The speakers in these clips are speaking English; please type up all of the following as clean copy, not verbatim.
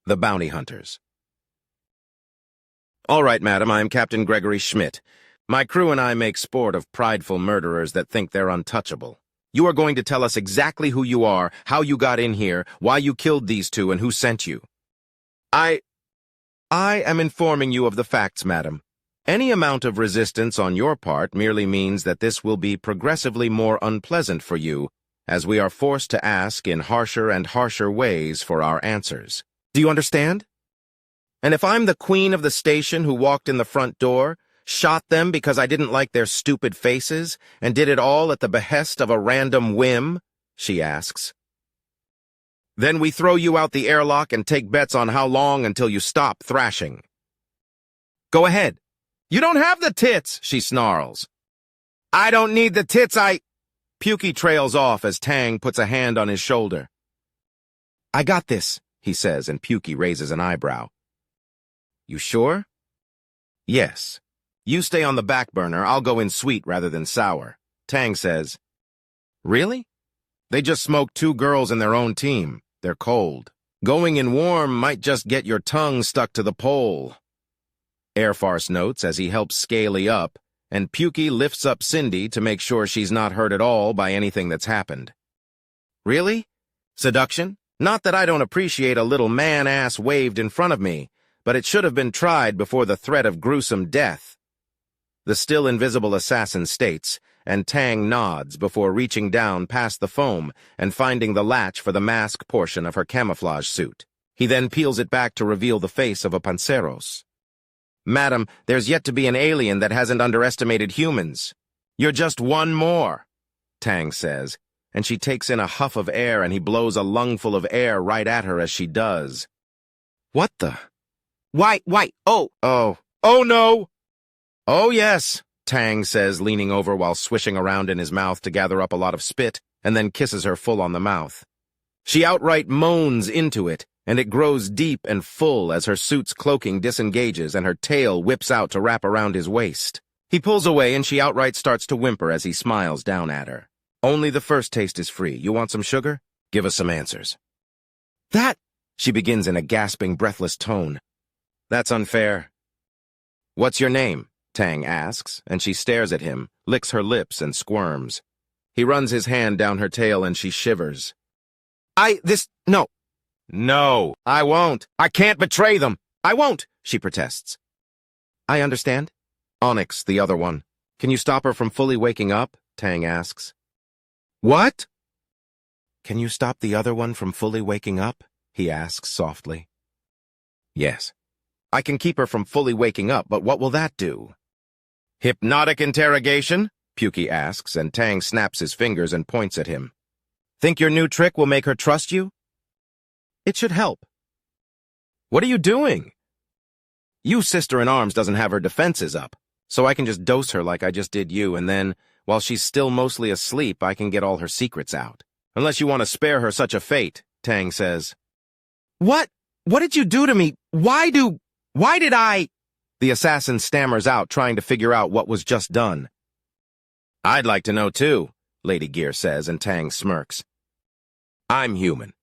The Bounty Hunters. All right, madam, I am Captain Gregory Schmidt. My crew and I make sport of prideful murderers that think they're untouchable. You are going to tell us exactly who you are, how you got in here, why you killed these two, and who sent you. I am informing you of the facts, madam. Any amount of resistance on your part merely means that this will be progressively more unpleasant for you, as we are forced to ask in harsher and harsher ways for our answers. Do you understand? And if I'm the queen of the station who walked in the front door, shot them because I didn't like their stupid faces, and did it all at the behest of a random whim, she asks, then we throw you out the airlock and take bets on how long until you stop thrashing. Go ahead. You don't have the tits, she snarls. I don't need the tits, Pukey trails off as Tang puts a hand on his shoulder. I got this, he says, and Pukey raises an eyebrow. You sure? Yes. You stay on the back burner, I'll go in sweet rather than sour. Tang says. Really? They just smoked 2 girls in their own team. They're cold. Going in warm might just get your tongue stuck to the pole. Airfarce notes as he helps Scaly up, and Pukey lifts up Cindy to make sure she's not hurt at all by anything that's happened. Really? Seduction? Not that I don't appreciate a little man-ass waved in front of me, but it should have been tried before the threat of gruesome death. The still invisible assassin states, and Tang nods before reaching down past the foam and finding the latch for the mask portion of her camouflage suit. He then peels it back to reveal the face of a panceros. Madam, there's yet to be an alien that hasn't underestimated humans. You're just one more, Tang says, and she takes in a huff of air and he blows a lungful of air right at her as she does. What the? Why, oh no! Oh yes, Tang says, leaning over while swishing around in his mouth to gather up a lot of spit, and then kisses her full on the mouth. She outright moans into it, and it grows deep and full as her suit's cloaking disengages and her tail whips out to wrap around his waist. He pulls away and she outright starts to whimper as he smiles down at her. Only the first taste is free. You want some sugar? Give us some answers. That, she begins in a gasping, breathless tone. That's unfair. What's your name? Tang asks, and she stares at him, licks her lips, and squirms. He runs his hand down her tail and she shivers. No. No, I won't. I can't betray them. I won't, she protests. I understand. Onyx, the other one. Can you stop her from fully waking up? Tang asks. What? Can you stop the other one from fully waking up? He asks softly. Yes. I can keep her from fully waking up, but what will that do? Hypnotic interrogation? Pukey asks, and Tang snaps his fingers and points at him. Think your new trick will make her trust you? It should help. What are you doing? You sister-in-arms doesn't have her defenses up, so I can just dose her like I just did you, and then, while she's still mostly asleep, I can get all her secrets out. Unless you want to spare her such a fate, Tang says. What? What did you do to me? Why did I? The assassin stammers out, trying to figure out what was just done. I'd like to know too, Lady Gear says, and Tang smirks. I'm human.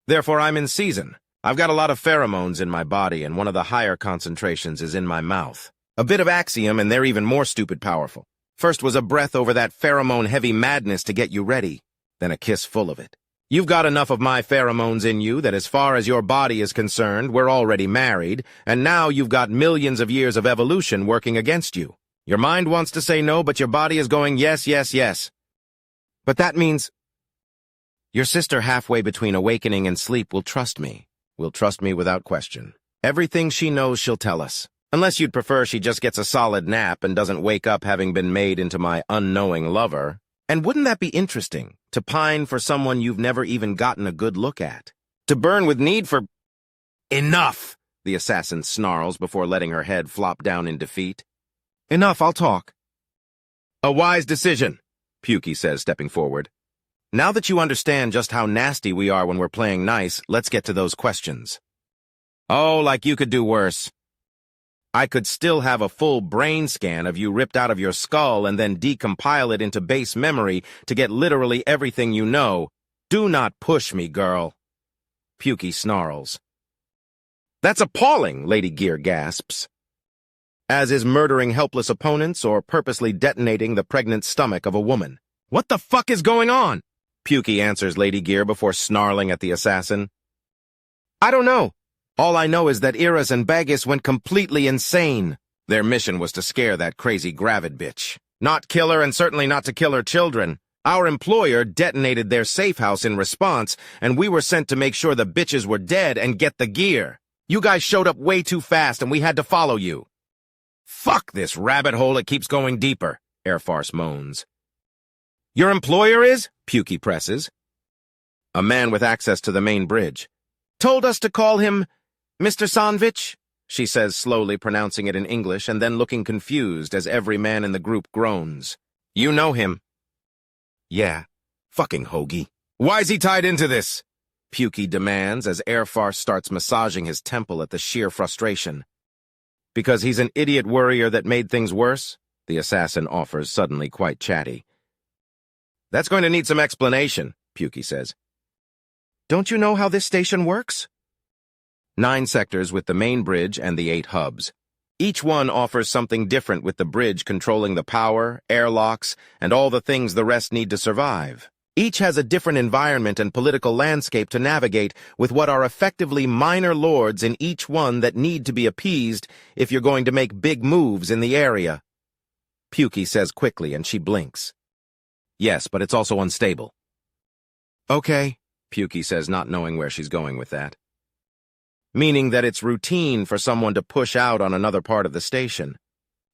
Therefore, I'm in season. I've got a lot of pheromones in my body, and one of the higher concentrations is in my mouth. A bit of axiom, and they're even more stupid powerful. First was a breath over that pheromone-heavy madness to get you ready, then a kiss full of it. You've got enough of my pheromones in you that as far as your body is concerned, we're already married, and now you've got millions of years of evolution working against you. Your mind wants to say no, but your body is going yes, yes, yes. But that means your sister halfway between awakening and sleep will trust me. Will trust me without question. Everything she knows she'll tell us. Unless you'd prefer she just gets a solid nap and doesn't wake up having been made into my unknowing lover. And wouldn't that be interesting, to pine for someone you've never even gotten a good look at? To burn with need for... Enough! The assassin snarls before letting her head flop down in defeat. Enough, I'll talk. A wise decision, Pukey says, stepping forward. Now that you understand just how nasty we are when we're playing nice, let's get to those questions. Oh, like you could do worse. I could still have a full brain scan of you ripped out of your skull and then decompile it into base memory to get literally everything you know. Do not push me, girl. Pukey snarls. That's appalling, Lady Gear gasps. As is murdering helpless opponents or purposely detonating the pregnant stomach of a woman. What the fuck is going on? Pukey answers Lady Gear before snarling at the assassin. I don't know. All I know is that Iris and Baggis went completely insane. Their mission was to scare that crazy gravid bitch. Not kill her and certainly not to kill her children. Our employer detonated their safe house in response, and we were sent to make sure the bitches were dead and get the gear. You guys showed up way too fast and we had to follow you. Fuck this rabbit hole, it keeps going deeper, Airfarce moans. Your employer is? Pukey presses. A man with access to the main bridge. Told us to call him Mr. Sanvich, she says, slowly pronouncing it in English and then looking confused as every man in the group groans. You know him. Yeah. Fucking hoagie. Why's he tied into this? Pukey demands as Airfarce starts massaging his temple at the sheer frustration. Because he's an idiot worrier that made things worse? The assassin offers, suddenly quite chatty. That's going to need some explanation, Pukey says. Don't you know how this station works? 9 sectors with the main bridge and the 8 hubs. Each one offers something different, with the bridge controlling the power, airlocks, and all the things the rest need to survive. Each has a different environment and political landscape to navigate, with what are effectively minor lords in each one that need to be appeased if you're going to make big moves in the area. Pukey says quickly, and she blinks. Yes, but it's also unstable. Okay, Pukey says, not knowing where she's going with that. Meaning that it's routine for someone to push out on another part of the station.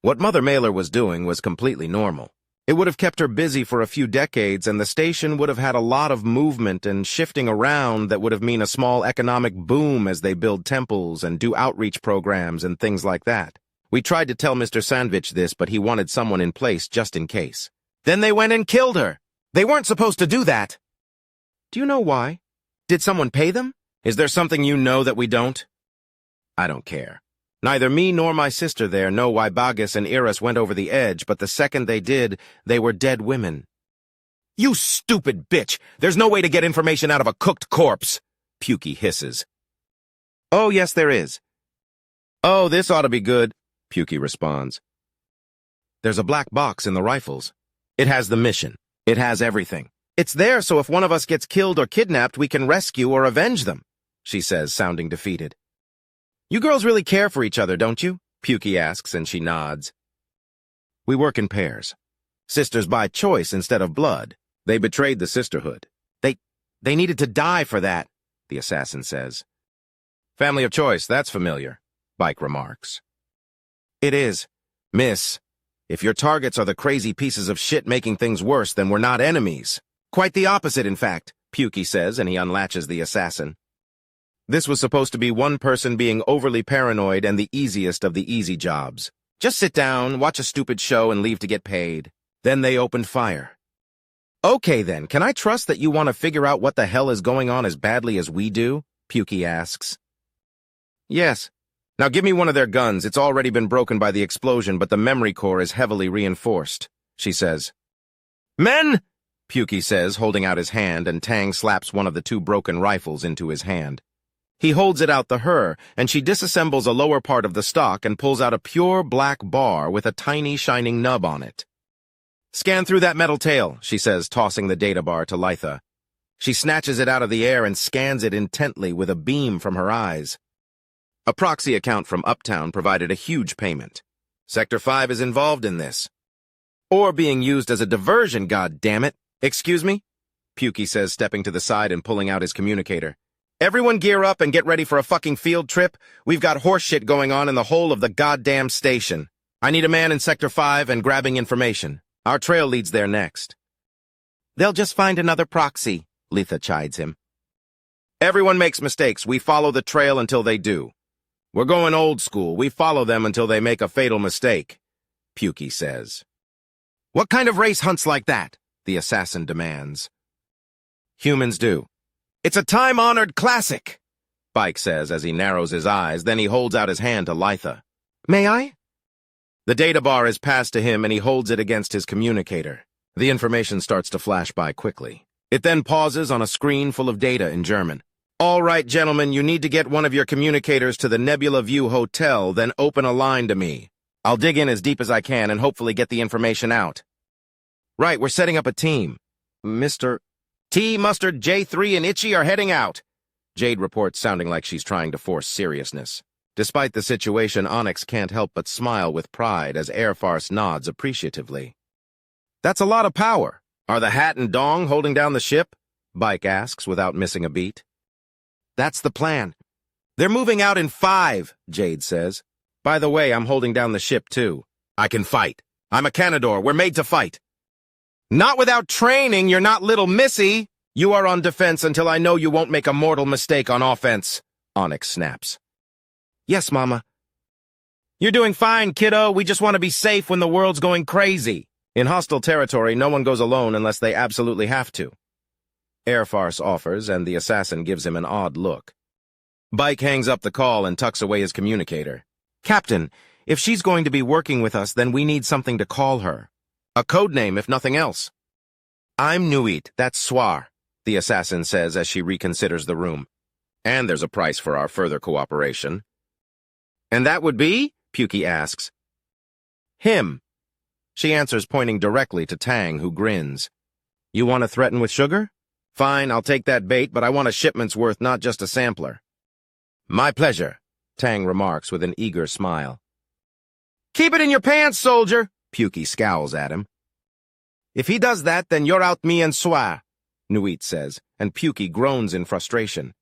What Mother Mailer was doing was completely normal. It would have kept her busy for a few decades, and the station would have had a lot of movement and shifting around that would have meant a small economic boom as they build temples and do outreach programs and things like that. We tried to tell Mr. Sandvich this, but he wanted someone in place just in case. Then they went and killed her. They weren't supposed to do that. Do you know why? Did someone pay them? Is there something you know that we don't? I don't care. Neither me nor my sister there know why Baggis and Iris went over the edge, but the second they did, they were dead women. You stupid bitch! There's no way to get information out of a cooked corpse! Pukey hisses. Oh, yes, there is. Oh, this ought to be good, Pukey responds. There's a black box in the rifles. It has the mission. It has everything. It's there so if one of us gets killed or kidnapped, we can rescue or avenge them, she says, sounding defeated. You girls really care for each other, don't you? Pukey asks, and she nods. We work in pairs. Sisters by choice instead of blood. They betrayed the sisterhood. They needed to die for that, the assassin says. Family of choice, that's familiar, Bike remarks. It is. Miss, if your targets are the crazy pieces of shit making things worse, then we're not enemies. Quite the opposite, in fact, Pukey says, and he unlatches the assassin. This was supposed to be one person being overly paranoid and the easiest of the easy jobs. Just sit down, watch a stupid show, and leave to get paid. Then they opened fire. Okay then, can I trust that you want to figure out what the hell is going on as badly as we do? Pukey asks. Yes. Now give me one of their guns. It's already been broken by the explosion, but the memory core is heavily reinforced, she says. Men! Pukey says, holding out his hand, and Tang slaps one of the 2 broken rifles into his hand. He holds it out to her, and she disassembles a lower part of the stock and pulls out a pure black bar with a tiny shining nub on it. Scan through that metal tail, she says, tossing the data bar to Litha. She snatches it out of the air and scans it intently with a beam from her eyes. A proxy account from Uptown provided a huge payment. Sector 5 is involved in this. Or being used as a diversion, goddammit. Excuse me? Pukey says, stepping to the side and pulling out his communicator. Everyone gear up and get ready for a fucking field trip. We've got horse shit going on in the whole of the goddamn station. I need a man in Sector 5 and grabbing information. Our trail leads there next. They'll just find another proxy, Litha chides him. Everyone makes mistakes. We follow the trail until they do. We're going old school. We follow them until they make a fatal mistake, Pukey says. What kind of race hunts like that? The assassin demands. Humans do. It's a time-honored classic, Bike says as he narrows his eyes, then he holds out his hand to Litha. May I? The data bar is passed to him and he holds it against his communicator. The information starts to flash by quickly. It then pauses on a screen full of data in German. All right, gentlemen, you need to get one of your communicators to the Nebula View Hotel, then open a line to me. I'll dig in as deep as I can and hopefully get the information out. Right, we're setting up a team. Mr. T, Mustard, J3, and Itchy are heading out. Jade reports, sounding like she's trying to force seriousness. Despite the situation, Onyx can't help but smile with pride as Airfarce nods appreciatively. That's a lot of power. Are the Hat and Dong holding down the ship? Bike asks without missing a beat. That's the plan. They're moving out in 5, Jade says. By the way, I'm holding down the ship too. I can fight. I'm a Canador. We're made to fight. Not without training, you're not little Missy. You are on defense until I know you won't make a mortal mistake on offense, Onyx snaps. Yes, Mama. You're doing fine, kiddo. We just want to be safe when the world's going crazy. In hostile territory, no one goes alone unless they absolutely have to. Airfarce offers, and the assassin gives him an odd look. Bike hangs up the call and tucks away his communicator. Captain, if she's going to be working with us, then we need something to call her. A code name, if nothing else. I'm Nuit, that's Soir, the assassin says as she reconsiders the room. And there's a price for our further cooperation. And that would be? Pukey asks. Him. She answers, pointing directly to Tang, who grins. You want to threaten with sugar? Fine, I'll take that bait, but I want a shipment's worth, not just a sampler. My pleasure, Tang remarks with an eager smile. Keep it in your pants, soldier, Pukey scowls at him. If he does that, then you're out me and Soir, Nuit says, and Pukey groans in frustration.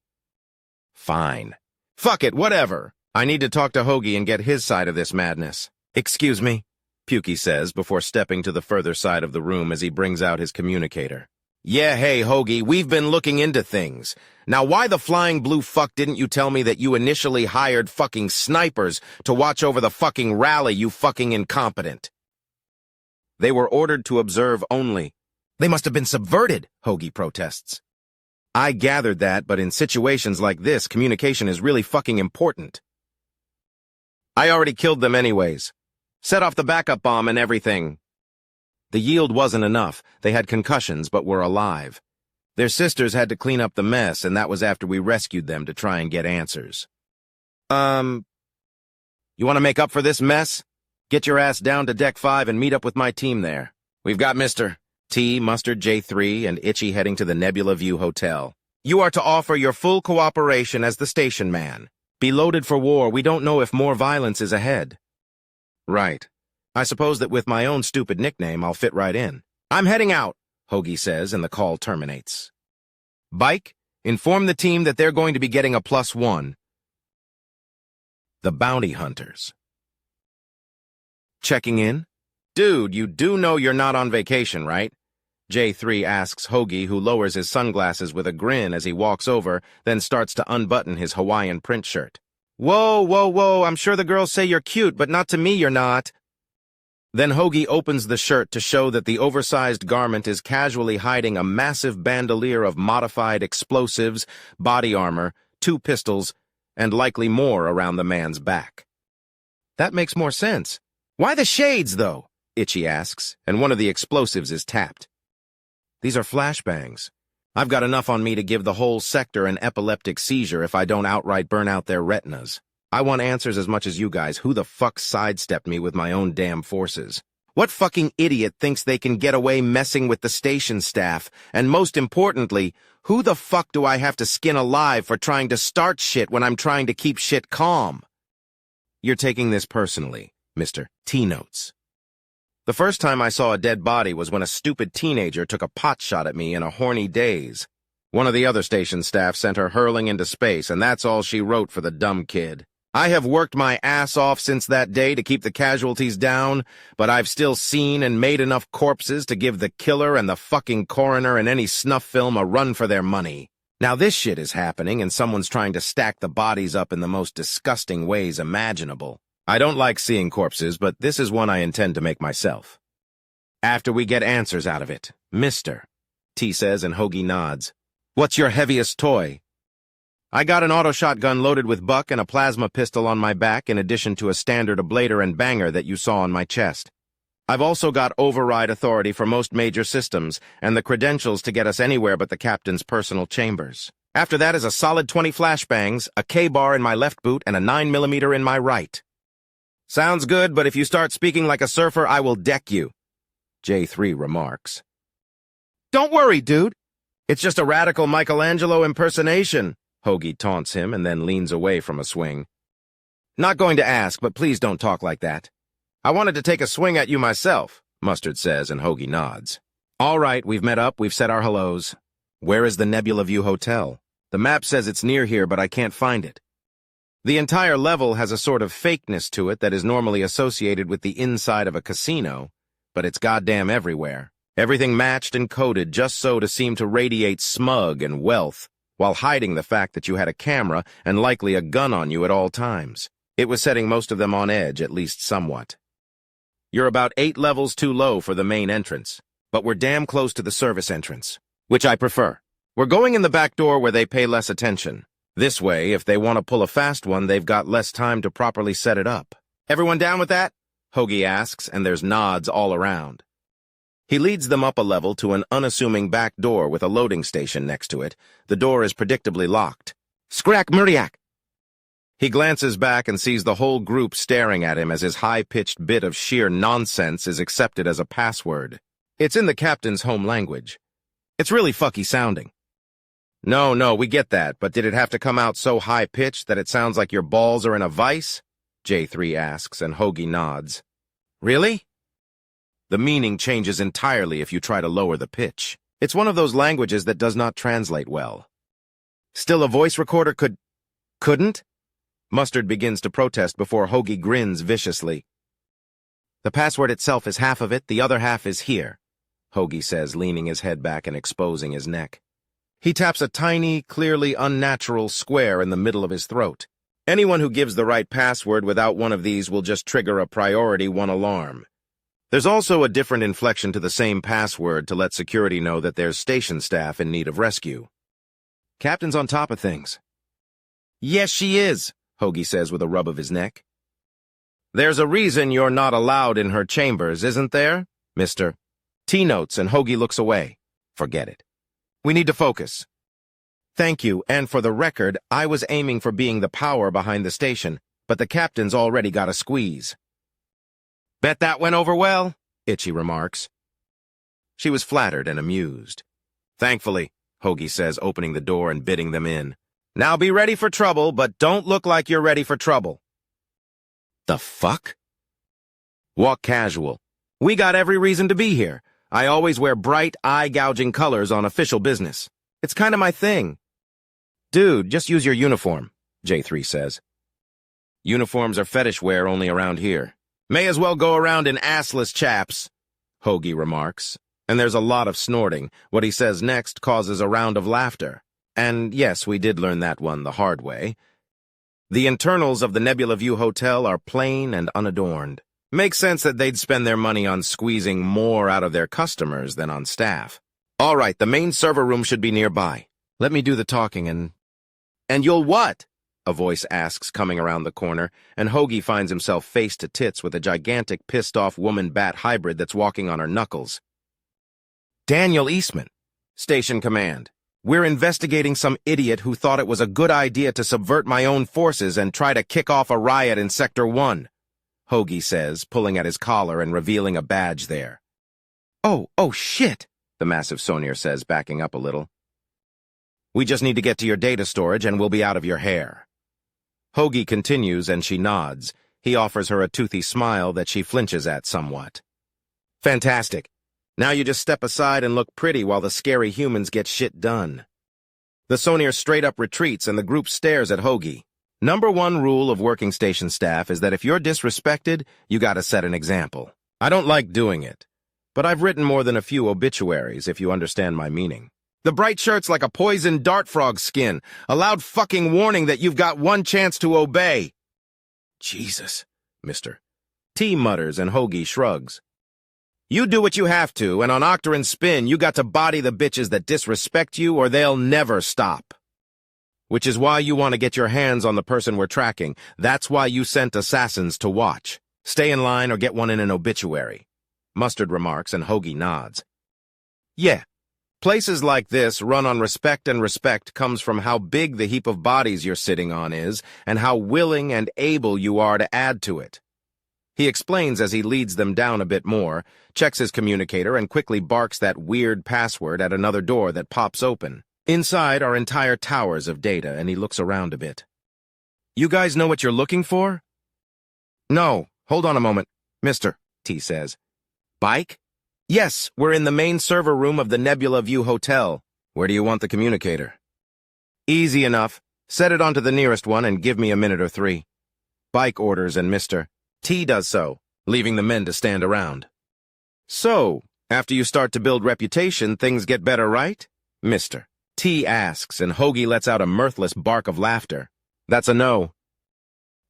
Fine. Fuck it, whatever. I need to talk to Hoagie and get his side of this madness. Excuse me, Pukey says before stepping to the further side of the room as he brings out his communicator. Yeah, hey, Hoagie, we've been looking into things. Now, why the flying blue fuck didn't you tell me that you initially hired fucking snipers to watch over the fucking rally, you fucking incompetent? They were ordered to observe only. They must have been subverted, Hoagie protests. I gathered that, but in situations like this, communication is really fucking important. I already killed them anyways. Set off the backup bomb and everything. The yield wasn't enough. They had concussions, but were alive. Their sisters had to clean up the mess, and that was after we rescued them to try and get answers. You want to make up for this mess? Get your ass down to Deck 5 and meet up with my team there. We've got Mr. T, Mustard, J3, and Itchy heading to the Nebula View Hotel. You are to offer your full cooperation as the station man. Be loaded for war. We don't know if more violence is ahead. Right. I suppose that with my own stupid nickname, I'll fit right in. I'm heading out, Hoagie says, and the call terminates. Bike, inform the team that they're going to be getting a +1. The bounty hunters. Checking in? Dude, you do know you're not on vacation, right? J3 asks Hoagie, who lowers his sunglasses with a grin as he walks over, then starts to unbutton his Hawaiian print shirt. Whoa, whoa, whoa, I'm sure the girls say you're cute, but not to me you're not. Then Hoagie opens the shirt to show that the oversized garment is casually hiding a massive bandolier of modified explosives, body armor, 2 pistols, and likely more around the man's back. That makes more sense. Why the shades, though? Itchy asks, and one of the explosives is tapped. These are flashbangs. I've got enough on me to give the whole sector an epileptic seizure if I don't outright burn out their retinas. I want answers as much as you guys. Who the fuck sidestepped me with my own damn forces? What fucking idiot thinks they can get away messing with the station staff? And most importantly, who the fuck do I have to skin alive for trying to start shit when I'm trying to keep shit calm? You're taking this personally, Mr. T notes. The first time I saw a dead body was when a stupid teenager took a pot shot at me in a horny daze. One of the other station staff sent her hurling into space, and that's all she wrote for the dumb kid. I have worked my ass off since that day to keep the casualties down, but I've still seen and made enough corpses to give the killer and the fucking coroner and any snuff film a run for their money. Now this shit is happening and someone's trying to stack the bodies up in the most disgusting ways imaginable. I don't like seeing corpses, but this is one I intend to make myself. After we get answers out of it, Mr. T says, and Hoagie nods. What's your heaviest toy? I got an auto shotgun loaded with buck and a plasma pistol on my back in addition to a standard ablator and banger that you saw on my chest. I've also got override authority for most major systems and the credentials to get us anywhere but the captain's personal chambers. After that is a solid 20 flashbangs, a K-bar in my left boot, and a 9mm in my right. Sounds good, but if you start speaking like a surfer, I will deck you, J3 remarks. Don't worry, dude. It's just a radical Michelangelo impersonation, Hoagie taunts him and then leans away from a swing. Not going to ask, but please don't talk like that. I wanted to take a swing at you myself, Mustard says, and Hoagie nods. All right, we've met up, we've said our hellos. Where is the Nebula View Hotel? The map says it's near here, but I can't find it. The entire level has a sort of fakeness to it that is normally associated with the inside of a casino, but it's goddamn everywhere. Everything matched and coded just so to seem to radiate smug and wealth, while hiding the fact that you had a camera and likely a gun on you at all times. It was setting most of them on edge, at least somewhat. You're about 8 levels too low for the main entrance, but we're damn close to the service entrance, which I prefer. We're going in the back door where they pay less attention. This way, if they want to pull a fast one, they've got less time to properly set it up. Everyone down with that? Hoagie asks, and there's nods all around. He leads them up a level to an unassuming back door with a loading station next to it. The door is predictably locked. Scrack Muriak! He glances back and sees the whole group staring at him as his high-pitched bit of sheer nonsense is accepted as a password. It's in the captain's home language. It's really fucky sounding. No, we get that, but did it have to come out so high-pitched that it sounds like your balls are in a vice? J3 asks, and Hoagie nods. Really? The meaning changes entirely if you try to lower the pitch. It's one of those languages that does not translate well. Still, a voice recorder couldn't? Mustard begins to protest before Hoagie grins viciously. The password itself is half of it, the other half is here, Hoagie says, leaning his head back and exposing his neck. He taps a tiny, clearly unnatural square in the middle of his throat. Anyone who gives the right password without one of these will just trigger a priority 1 alarm. There's also a different inflection to the same password to let security know that there's station staff in need of rescue. Captain's on top of things. Yes, she is, Hoagie says with a rub of his neck. There's a reason you're not allowed in her chambers, isn't there, Mr. T notes, and Hoagie looks away. Forget it. We need to focus. Thank you, and for the record, I was aiming for being the power behind the station, but the captain's already got a squeeze. Bet that went over well, Itchy remarks. She was flattered and amused. Thankfully, Hoagie says, opening the door and bidding them in. Now be ready for trouble, but don't look like you're ready for trouble. The fuck? Walk casual. We got every reason to be here. I always wear bright, eye-gouging colors on official business. It's kind of my thing. Dude, just use your uniform, J3 says. Uniforms are fetish wear only around here. May as well go around in assless chaps, Hoagie remarks. And there's a lot of snorting. What he says next causes a round of laughter. And yes, we did learn that one the hard way. The internals of the Nebula View Hotel are plain and unadorned. Makes sense that they'd spend their money on squeezing more out of their customers than on staff. All right, the main server room should be nearby. Let me do the talking and you'll what? A voice asks, coming around the corner, and Hoagie finds himself face to tits with a gigantic, pissed-off woman-bat hybrid that's walking on her knuckles. Daniel Eastman. Station command. We're investigating some idiot who thought it was a good idea to subvert my own forces and try to kick off a riot in Sector 1, Hoagie says, pulling at his collar and revealing a badge there. Oh, shit, the massive Sonier says, backing up a little. We just need to get to your data storage and we'll be out of your hair. Hoagie continues and she nods. He offers her a toothy smile that she flinches at somewhat. Fantastic. Now you just step aside and look pretty while the scary humans get shit done. The Sonier straight up retreats and the group stares at Hoagie. Number 1 rule of working station staff is that if you're disrespected, you gotta set an example. I don't like doing it, but I've written more than a few obituaries, if you understand my meaning. The bright shirt's like a poisoned dart frog skin, a loud fucking warning that you've got one chance to obey. Jesus, Mr. T mutters and Hoagie shrugs. You do what you have to, and on Octarine Spin, you got to body the bitches that disrespect you or they'll never stop. Which is why you want to get your hands on the person we're tracking. That's why you sent assassins to watch. Stay in line or get one in an obituary. Mustard remarks and Hoagie nods. Yeah, Places like this run on respect, and respect comes from how big the heap of bodies you're sitting on is and how willing and able you are to add to it. He explains as he leads them down a bit more, checks his communicator, and quickly barks that weird password at another door that pops open. Inside are entire towers of data, and he looks around a bit. You guys know what you're looking for? No, hold on a moment, mister, T says. Bike? Yes, we're in the main server room of the Nebula View Hotel. Where do you want the communicator? Easy enough. Set it onto the nearest one and give me a minute or 3. Bike orders, and Mr. T does so, leaving the men to stand around. So, after you start to build reputation, things get better, right? Mr. T asks, and Hoagie lets out a mirthless bark of laughter. That's a no.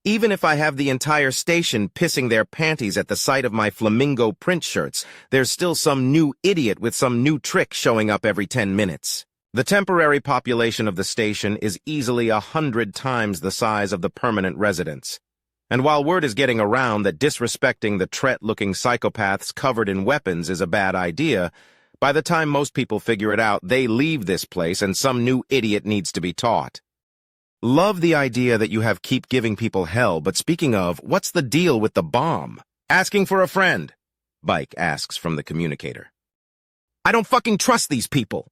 Even if I have the entire station pissing their panties at the sight of my flamingo print shirts, there's still some new idiot with some new trick showing up every 10 minutes. The temporary population of the station is easily 100 times the size of the permanent residents. And while word is getting around that disrespecting the Tret-looking psychopaths covered in weapons is a bad idea, by the time most people figure it out, they leave this place and some new idiot needs to be taught. Love the idea that you have keep giving people hell, but speaking of, what's the deal with the bomb? Asking for a friend, Bike asks from the communicator. I don't fucking trust these people.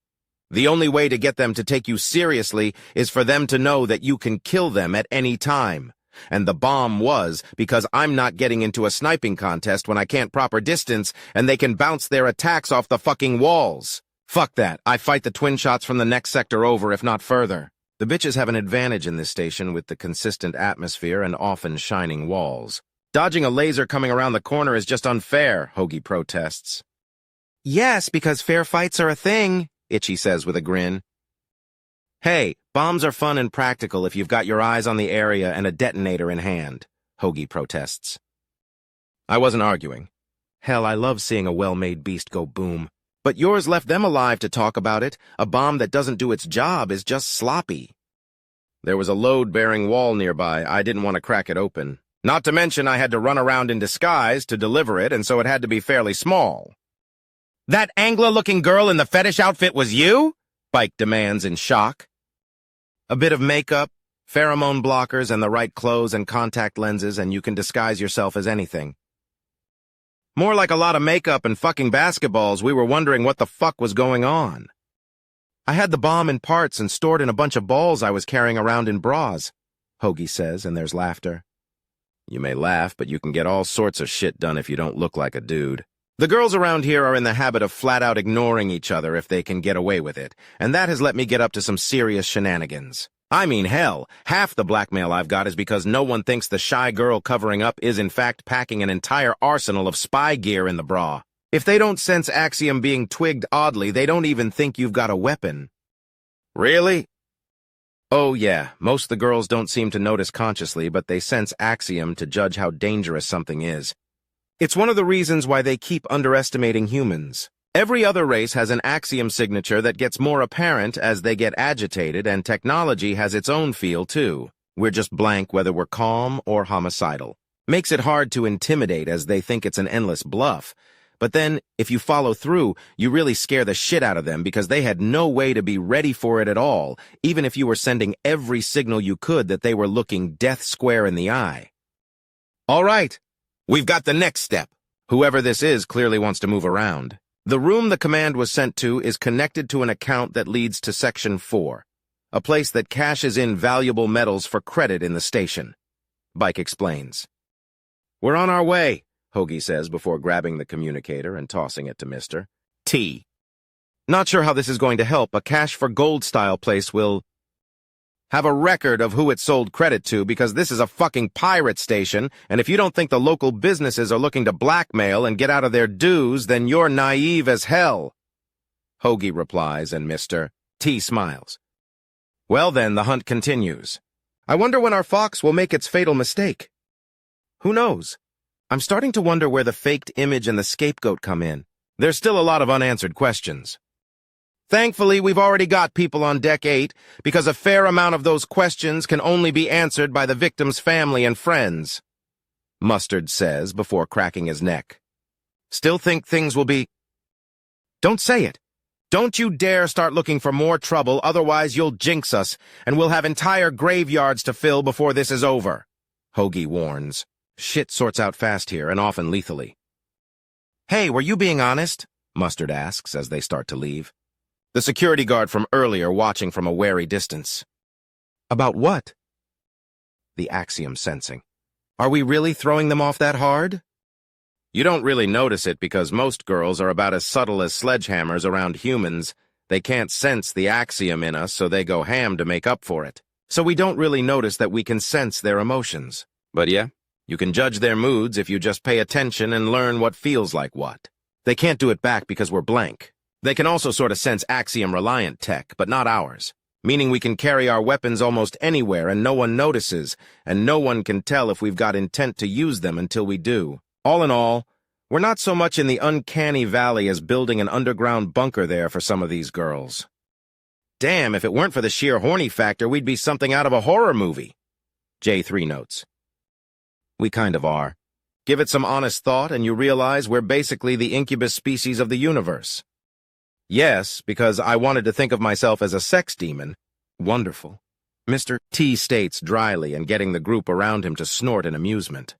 The only way to get them to take you seriously is for them to know that you can kill them at any time. And the bomb was because I'm not getting into a sniping contest when I can't proper distance and they can bounce their attacks off the fucking walls. Fuck that. I fight the twin shots from the next sector over, if not further. The bitches have an advantage in this station with the consistent atmosphere and often shining walls. Dodging a laser coming around the corner is just unfair, Hoagie protests. Yes, because fair fights are a thing, Itchy says with a grin. Hey, bombs are fun and practical if you've got your eyes on the area and a detonator in hand, Hoagie protests. I wasn't arguing. Hell, I love seeing a well-made beast go boom. But yours left them alive to talk about it. A bomb that doesn't do its job is just sloppy. There was a load-bearing wall nearby. I didn't want to crack it open. Not to mention I had to run around in disguise to deliver it, and so it had to be fairly small. That Angler-looking girl in the fetish outfit was you? Bike demands in shock. A bit of makeup, pheromone blockers, and the right clothes and contact lenses, and you can disguise yourself as anything. More like a lot of makeup and fucking basketballs. We were wondering what the fuck was going on. I had the bomb in parts and stored in a bunch of balls I was carrying around in bras, Hoagie says, and there's laughter. You may laugh, but you can get all sorts of shit done if you don't look like a dude. The girls around here are in the habit of flat-out ignoring each other if they can get away with it, and that has let me get up to some serious shenanigans. I mean, hell, half the blackmail I've got is because no one thinks the shy girl covering up is in fact packing an entire arsenal of spy gear in the bra. If they don't sense Axiom being twigged oddly, they don't even think you've got a weapon. Really? Oh yeah, most of the girls don't seem to notice consciously, but they sense Axiom to judge how dangerous something is. It's one of the reasons why they keep underestimating humans. Every other race has an Axiom signature that gets more apparent as they get agitated, and technology has its own feel, too. We're just blank whether we're calm or homicidal. Makes it hard to intimidate as they think it's an endless bluff. But then, if you follow through, you really scare the shit out of them because they had no way to be ready for it at all, even if you were sending every signal you could that they were looking death square in the eye. All right, we've got the next step. Whoever this is clearly wants to move around. The room the command was sent to is connected to an account that leads to Section 4, a place that cashes in valuable metals for credit in the station. Bike explains. We're on our way, Hoagie says before grabbing the communicator and tossing it to Mr. T. Not sure how this is going to help. A cash for gold style place will have a record of who it sold credit to because this is a fucking pirate station, and if you don't think the local businesses are looking to blackmail and get out of their dues, then you're naive as hell. Hoagie replies, and Mr. T smiles. Well then, the hunt continues. I wonder when our fox will make its fatal mistake. Who knows? I'm starting to wonder where the faked image and the scapegoat come in. There's still a lot of unanswered questions. Thankfully, we've already got people on Deck 8, because a fair amount of those questions can only be answered by the victim's family and friends, Mustard says before cracking his neck. Still think things will be... Don't say it. Don't you dare start looking for more trouble, otherwise you'll jinx us, and we'll have entire graveyards to fill before this is over, Hoagie warns. Shit sorts out fast here, and often lethally. Hey, were you being honest? Mustard asks as they start to leave. The security guard from earlier watching from a wary distance. About what? The Axiom sensing. Are we really throwing them off that hard? You don't really notice it because most girls are about as subtle as sledgehammers around humans. They can't sense the Axiom in us, so they go ham to make up for it. So we don't really notice that we can sense their emotions. But yeah, you can judge their moods if you just pay attention and learn what feels like what. They can't do it back because we're blank. They can also sort of sense Axiom-reliant tech, but not ours. Meaning we can carry our weapons almost anywhere and no one notices, and no one can tell if we've got intent to use them until we do. All in all, we're not so much in the uncanny valley as building an underground bunker there for some of these girls. Damn, if it weren't for the sheer horny factor, we'd be something out of a horror movie. J3 notes. We kind of are. Give it some honest thought and you realize we're basically the incubus species of the universe. Yes, because I wanted to think of myself as a sex demon. Wonderful. Mr. T states dryly and getting the group around him to snort in amusement.